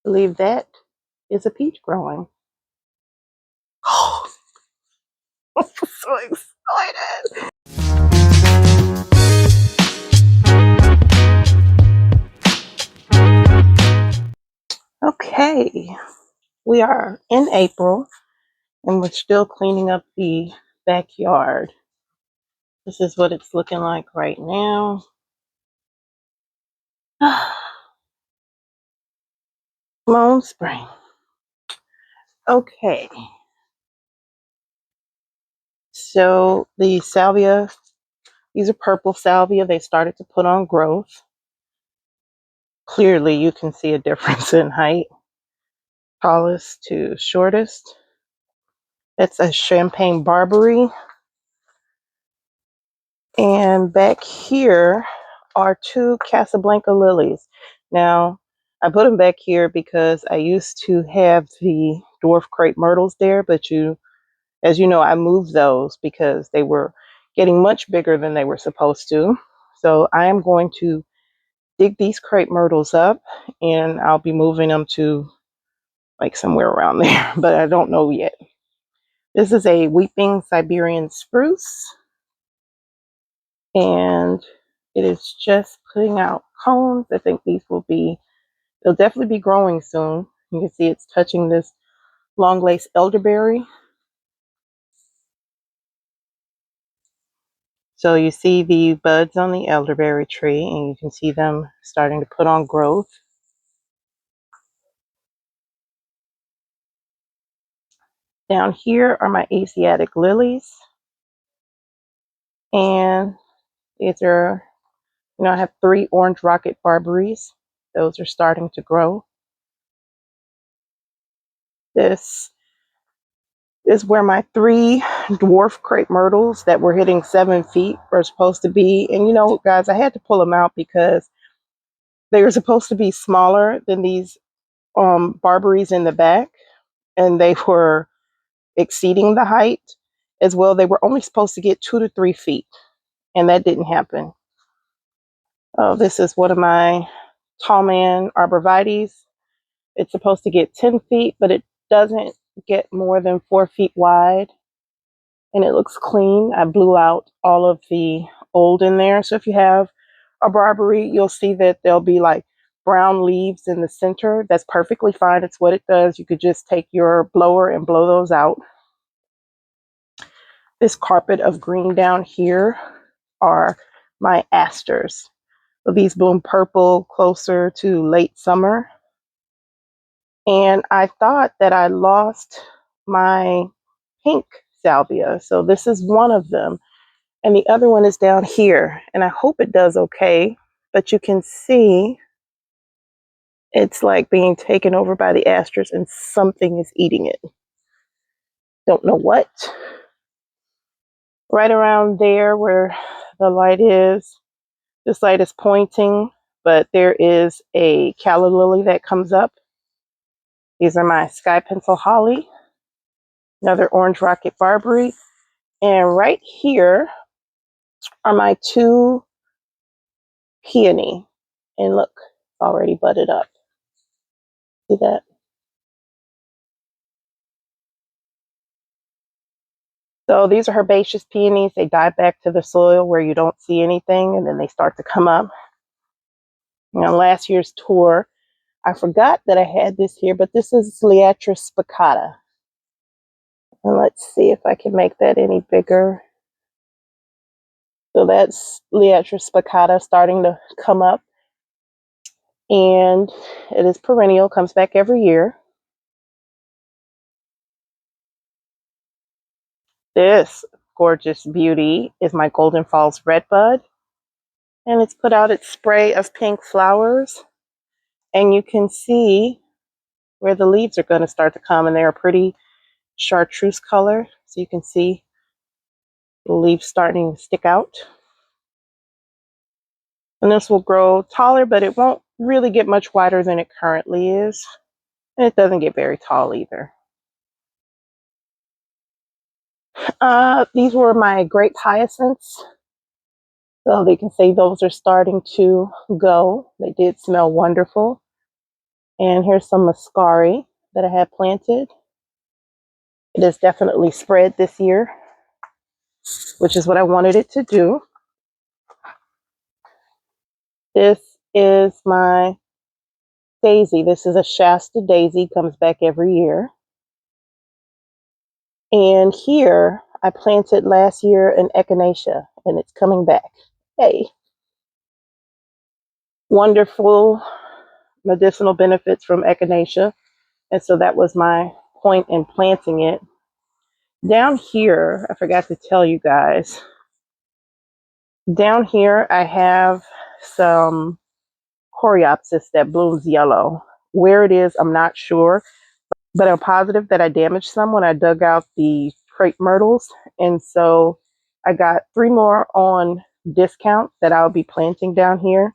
believe that is a peach growing. Oh, I'm so excited. Okay, we are in April and we're still cleaning up the backyard. This is what it's looking like right now. Moan spring. Okay, so the salvia, these are purple salvia. They started to put on growth. Clearly, you can see a difference in height, tallest to shortest. That's a champagne barberry. And back here are two Casablanca lilies. Now, I put them back here because I used to have the dwarf crepe myrtles there, but as you know, I moved those because they were getting much bigger than they were supposed to. So I am going to dig these crepe myrtles up and I'll be moving them to like somewhere around there, but I don't know yet. This is a weeping Siberian spruce and it is just putting out cones. I think they'll definitely be growing soon. You can see it's touching this long lace elderberry. So you see the buds on the elderberry tree and you can see them starting to put on growth. Down here are my Asiatic lilies. And these are, I have 3 orange rocket barberries. Those are starting to grow. This is where my 3 dwarf crepe myrtles that were hitting 7 feet were supposed to be. And guys, I had to pull them out because they were supposed to be smaller than these barberries in the back. And they were exceeding the height as well. They were only supposed to get 2 to 3 feet. And that didn't happen. Oh, this is one of my tall man arborvitaes. It's supposed to get 10 feet, but it doesn't get more than 4 feet wide. And it looks clean. I blew out all of the old in there. So if you have a barberry, you'll see that there'll be like brown leaves in the center. That's perfectly fine. It's what it does. You could just take your blower and blow those out. This carpet of green down here are my asters. So these bloom purple closer to late summer. And I thought that I lost my pink salvia. So this is one of them. And the other one is down here. And I hope it does okay. But you can see it's like being taken over by the asters and something is eating it. Don't know what. Right around there where the light is, this light is pointing, but there is a calla lily that comes up. These are my sky pencil holly, another orange rocket barberry. And right here are my 2 peony. And look, already budded up. See that? So these are herbaceous peonies. They die back to the soil where you don't see anything, and then they start to come up. Last year's tour, I forgot that I had this here, but this is Liatris spicata. And let's see if I can make that any bigger. So that's Liatris spicata starting to come up. And it is perennial, comes back every year. This gorgeous beauty is my Golden Falls Redbud. And it's put out its spray of pink flowers. And you can see where the leaves are going to start to come. And they're a pretty chartreuse color. So you can see the leaves starting to stick out. And this will grow taller, but it won't really get much wider than it currently is. And it doesn't get very tall either. These were my grape hyacinths. So they can say those are starting to go. They did smell wonderful. And here's some muscari that I had planted. It has definitely spread this year, which is what I wanted it to do. This is my daisy. This is a Shasta daisy, comes back every year. And here I planted last year an echinacea, and it's coming back. Hey, wonderful medicinal benefits from echinacea. And so that was my point in planting it. Down here, I forgot to tell you guys, down here I have some coreopsis that blooms yellow. Where it is, I'm not sure, but I'm positive that I damaged some when I dug out the crepe myrtles. And so I got 3 more on discount that I'll be planting down here.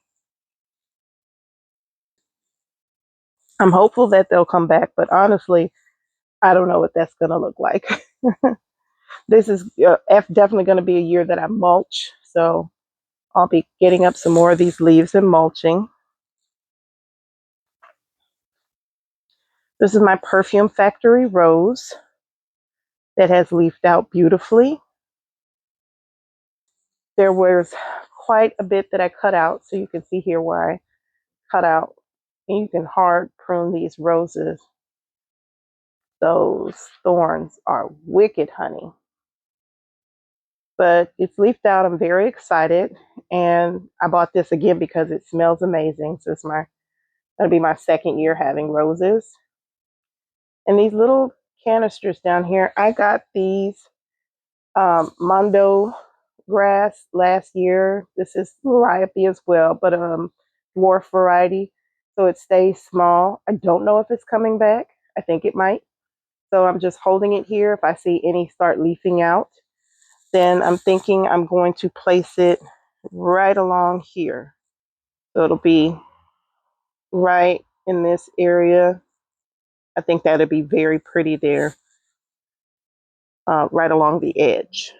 I'm hopeful that they'll come back, but honestly, I don't know what that's going to look like. This is definitely going to be a year that I mulch. So I'll be getting up some more of these leaves and mulching. This is my Perfume Factory rose that has leafed out beautifully. There was quite a bit that I cut out. So you can see here where I cut out. And you can hard prune these roses. Those thorns are wicked, honey. But it's leafed out. I'm very excited. And I bought this again because it smells amazing. So that'll be my second year having roses. And these little canisters down here, I got these Mondo grass last year. This is variety as well, but dwarf variety. So it stays small. I don't know if it's coming back. I think it might. So I'm just holding it here. If I see any start leafing out, then I'm thinking I'm going to place it right along here. So it'll be right in this area. I think that'll be very pretty there, right along the edge.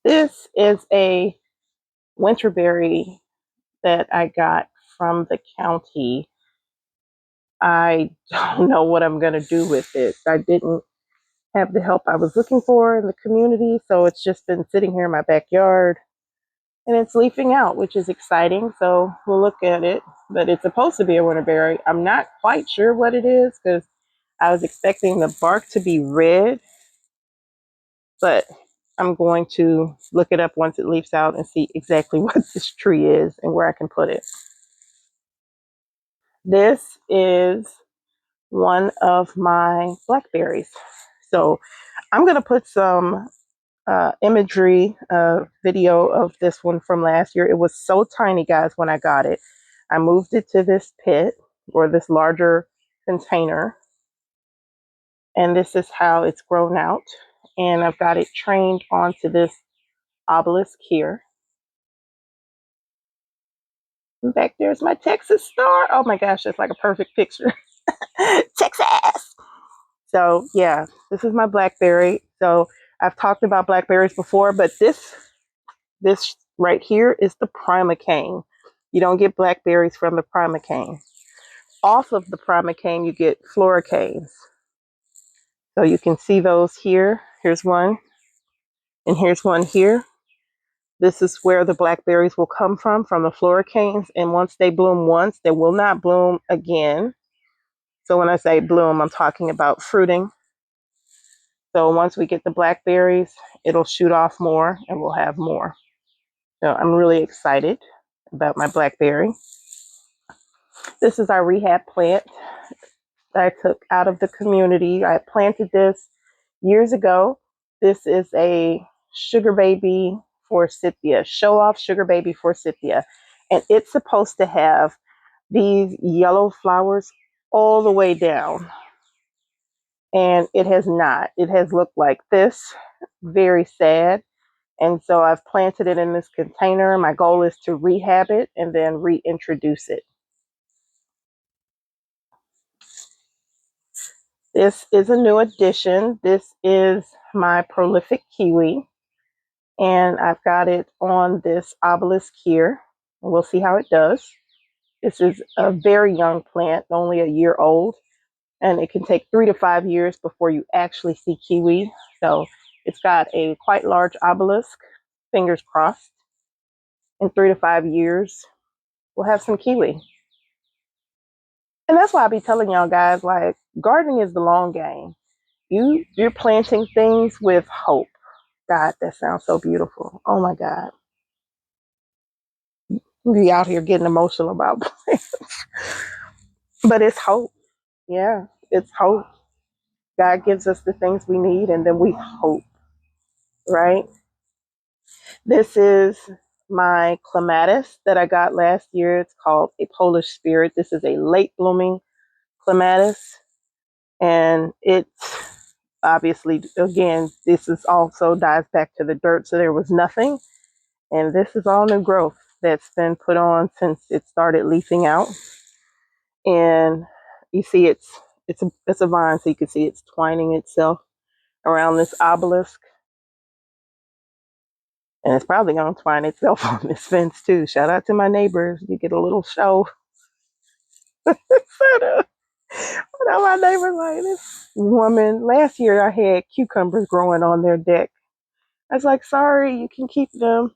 This is a winterberry that I got from the county. I don't know what I'm going to do with it. I didn't have the help I was looking for in the community, so it's just been sitting here in my backyard. And it's leafing out, which is exciting. So we'll look at it. But it's supposed to be a winterberry. I'm not quite sure what it is because I was expecting the bark to be red. But I'm going to look it up once it leaves out and see exactly what this tree is and where I can put it. This is one of my blackberries. So I'm going to put some imagery video of this one from last year. It was so tiny, guys, when I got it. I moved it to this pit or this larger container. And this is how it's grown out. And I've got it trained onto this obelisk here. And back there's my Texas star. Oh my gosh, that's like a perfect picture. Texas. So yeah, this is my blackberry. So I've talked about blackberries before, but this right here is the primocane. You don't get blackberries from the primocane. Off of the primocane, you get floricanes. So you can see those here. Here's one, and here's one here. This is where the blackberries will come from the floricanes. And once they bloom once, they will not bloom again. So when I say bloom, I'm talking about fruiting. So once we get the blackberries, it'll shoot off more and we'll have more. So I'm really excited about my blackberry. This is our rehab plant that I took out of the community. I planted this years ago. This is a sugar baby forsythia, show off sugar baby forsythia. And it's supposed to have these yellow flowers all the way down. And it has not. It has looked like this, very sad. And so I've planted it in this container. My goal is to rehab it and then reintroduce it. This is a new addition. This is my prolific kiwi. And I've got it on this obelisk here. and we'll see how it does. This is a very young plant, only a year old, and it can take 3 to 5 years before you actually see kiwi. So it's got a quite large obelisk. Fingers crossed. In 3 to 5 years, we'll have some kiwi. And that's why I be telling y'all guys, like, gardening is the long game. You're planting things with hope. God, that sounds so beautiful. Oh my God. We be out here getting emotional about plants. But it's hope. Yeah, it's hope. God gives us the things we need and then we hope, right? This is my clematis that I got last year. It's called a Polish Spirit. This is a late blooming clematis. And it's obviously, again, this is also dives back to the dirt. So there was nothing. And this is all new growth that's been put on since it started leafing out. And you see it's a vine, so you can see it's twining itself around this obelisk. And it's probably going to twine itself on this fence too. Shout out to my neighbors. You get a little show. My neighbor, like, this woman, last year I had cucumbers growing on their deck. I was like, sorry, you can keep them.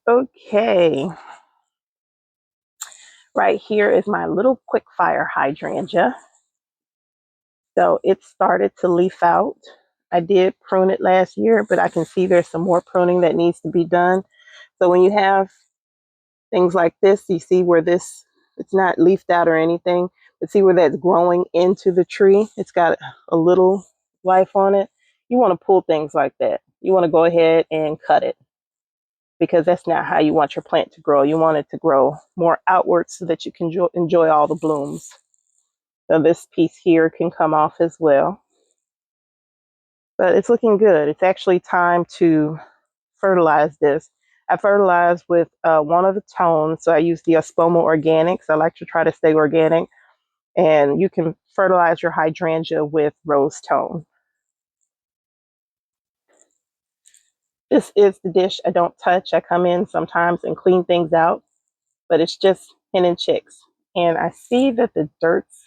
Okay. Right here is my little quick fire hydrangea. So it started to leaf out. I did prune it last year, but I can see there's some more pruning that needs to be done. So when you have things like this, you see where it's not leafed out or anything, but see where that's growing into the tree? It's got a little life on it. You want to pull things like that. You want to go ahead and cut it because that's not how you want your plant to grow. You want it to grow more outwards so that you can enjoy all the blooms. So this piece here can come off as well. But it's looking good. It's actually time to fertilize this. I fertilize with one of the tones. So I use the Espoma Organics. I like to try to stay organic. And you can fertilize your hydrangea with rose tone. This is the dish I don't touch. I come in sometimes and clean things out, but it's just hen and chicks. And I see that the dirt's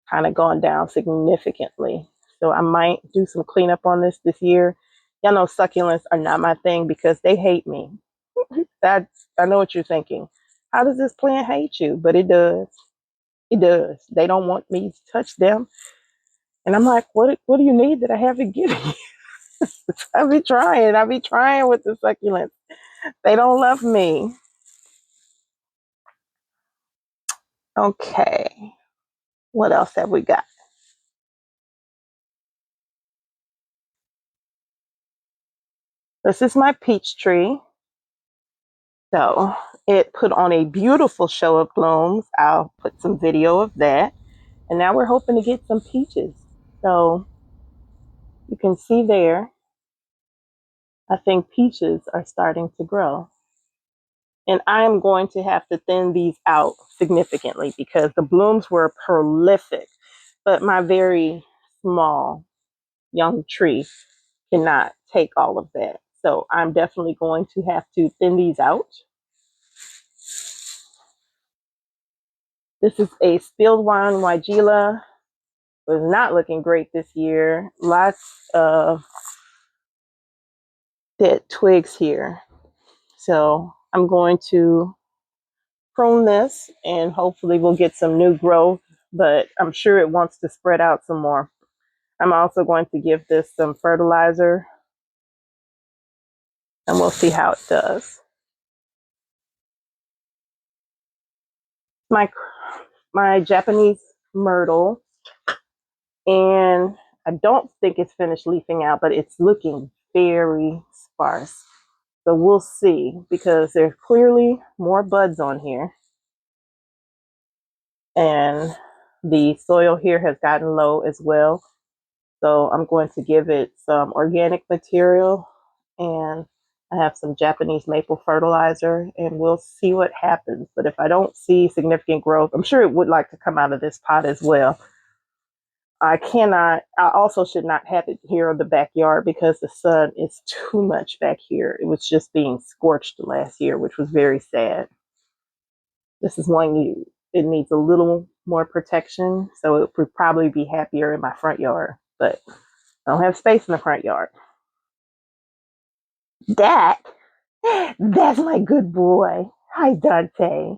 kind of gone down significantly. So I might do some cleanup on this year. Y'all know succulents are not my thing because they hate me. I know what you're thinking. How does this plant hate you? But it does. It does. They don't want me to touch them. And I'm like, what do you need that I haven't given you? I be trying with the succulents. They don't love me. Okay. What else have we got? This is my peach tree. So it put on a beautiful show of blooms. I'll put some video of that. And now we're hoping to get some peaches. So you can see there, I think peaches are starting to grow. And I'm going to have to thin these out significantly because the blooms were prolific. But my very small young tree cannot take all of that. So I'm definitely going to have to thin these out. This is a spilled wine Weigela. Was not looking great this year. Lots of dead twigs here. So I'm going to prune this and hopefully we'll get some new growth, but I'm sure it wants to spread out some more. I'm also going to give this some fertilizer and we'll see how it does. My Japanese myrtle, and I don't think it's finished leafing out, but it's looking very sparse. So we'll see because there's clearly more buds on here. And the soil here has gotten low as well. So I'm going to give it some organic material and I have some Japanese maple fertilizer and we'll see what happens. But if I don't see significant growth, I'm sure it would like to come out of this pot as well. I also should not have it here in the backyard because the sun is too much back here. It was just being scorched last year, which was very sad. This is it needs a little more protection, so it would probably be happier in my front yard, but I don't have space in the front yard. That, that's my good boy. Hi, Dante.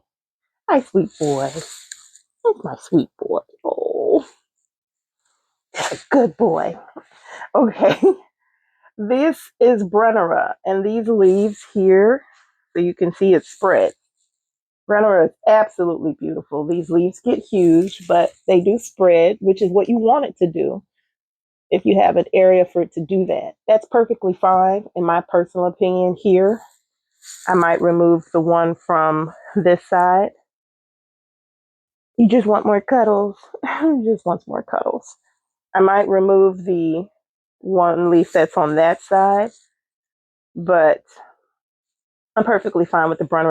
Hi, sweet boy. That's my sweet boy. Oh, good boy. Okay. This is Brennera, and these leaves here, so you can see it's spread. Brennera is absolutely beautiful. These leaves get huge, but they do spread, which is what you want it to do if you have an area for it to do that. That's perfectly fine, in my personal opinion. Here, I might remove the one from this side. You just want more cuddles. You just want more cuddles. I might remove the one leaf that's on that side, but I'm perfectly fine with the Brunner.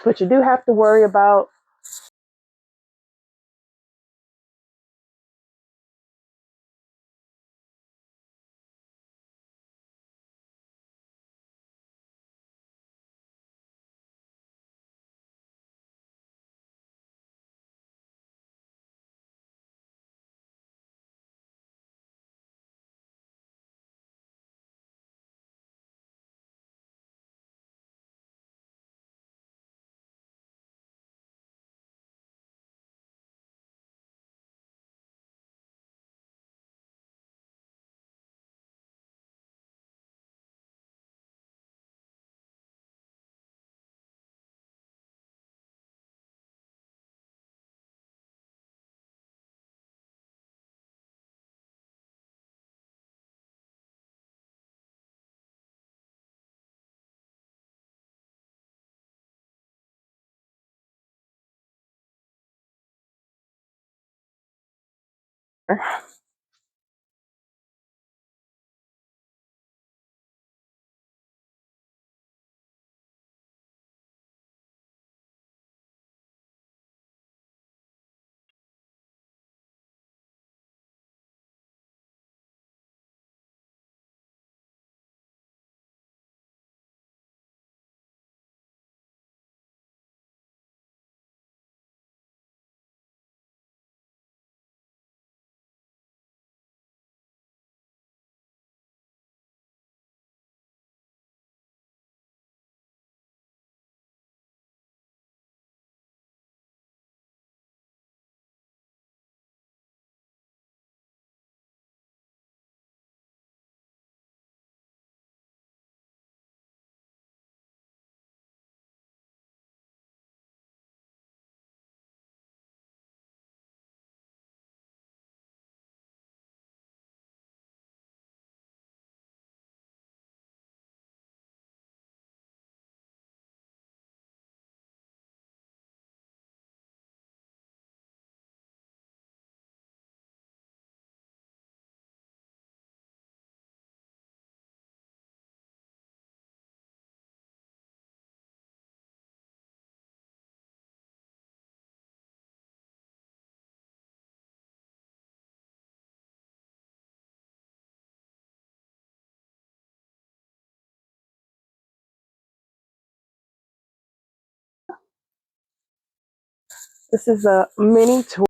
But you do have to worry about this is a mini tour